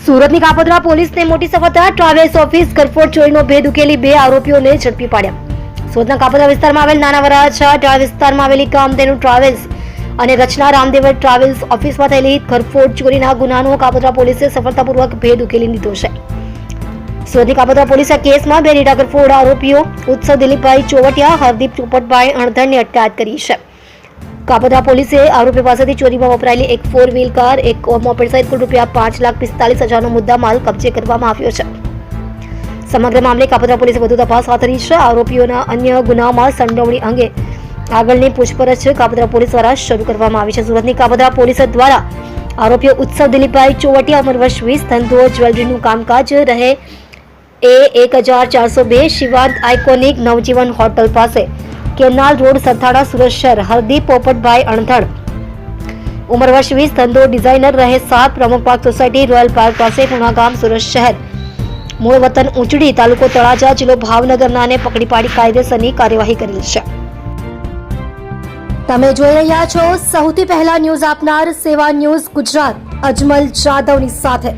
સુરતની કાપોદ્રા પોલીસને મોટી સફળતા, ટ્રાવેલ્સ ઓફિસ ગરફોડ ચોરીનો ભેદ ઉકેલી 2 આરોપીઓને ઝડપી પાડ્યા। સુરતના કાપોદ્રા વિસ્તારમાં આવેલ નાના વરાછા વિસ્તારમાં આવેલી કામધેનુ ટ્રાવેલ્સ અને રચના રામદેવ ટ્રાવેલ્સ ઓફિસમાં થયેલી ગરફોડ ચોરીના ગુનાનો કાપોદ્રા પોલીસે સફળતાપૂર્વક ભેદ ઉકેલી લીધો છે। સુરતની કાપોદ્રા પોલીસે કેસમાં 2 ડેટા ગરફોડ આરોપીઓ ઉત્સવ દિલીપભાઈ ચોવટિયા, હરદીપ ચોપટભાઈ અણધણની અટકાયત કરી છે। કાપોદ્રા પોલીસે આરોપી પાસેથી ચોરીમાં વપરાયેલી એક 4 વ્હીલ કાર, એક મોપેડ સહિત કુલ ₹5,45,000નો મુદ્દામાલ કબજે કરવામાં આવ્યો છે। સમગ્ર મામલે કાપોદ્રા પોલીસે વધુ તપાસ હાથ ધરી છે। આરોપીઓના અન્ય ગુનામાં સંડોવણી અંગે આગળની પૂછપરછ કાપોદ્રા પોલીસ દ્વારા શરૂ કરવામાં આવી છે। સુરતની કાપોદ્રા પોલીસ દ્વારા આરોપીઓ ઉત્સવ દિલીપભાઈ ચોવટિયા, ઉંમર વર્ષ 20, ધંધો જ્વેલરીનું કામકાજ, રહે A1402 શિવાંત આઇકોનિક નવજીવન હોટલ પાસે, કેનાલ રોડ, સરથાણા, સુરત શહેર, હરદીપ પોપટભાઈ અણધણ, ઉંમર વર્ષ 20, ધંધો ડિઝાઇનર, રહે 7 પ્રમુખ પાર્ક સોસાયટી, રોયલ પાર્ક પાસે, પુણા ગામ, સુરત શહેર, મૂળ વતન ઊંચડી, તાલુકો તળાજા, જિલ્લો ભાવનગરનાને પકડી પાડી કાયદેસરની કાર્યવાહી કરેલ છે। તમે જોઈ રહ્યા છો સૌથી પહેલા ન્યૂઝ આપનાર સેવા ન્યૂઝ ગુજરાત, અજમલ જાદવની સાથે।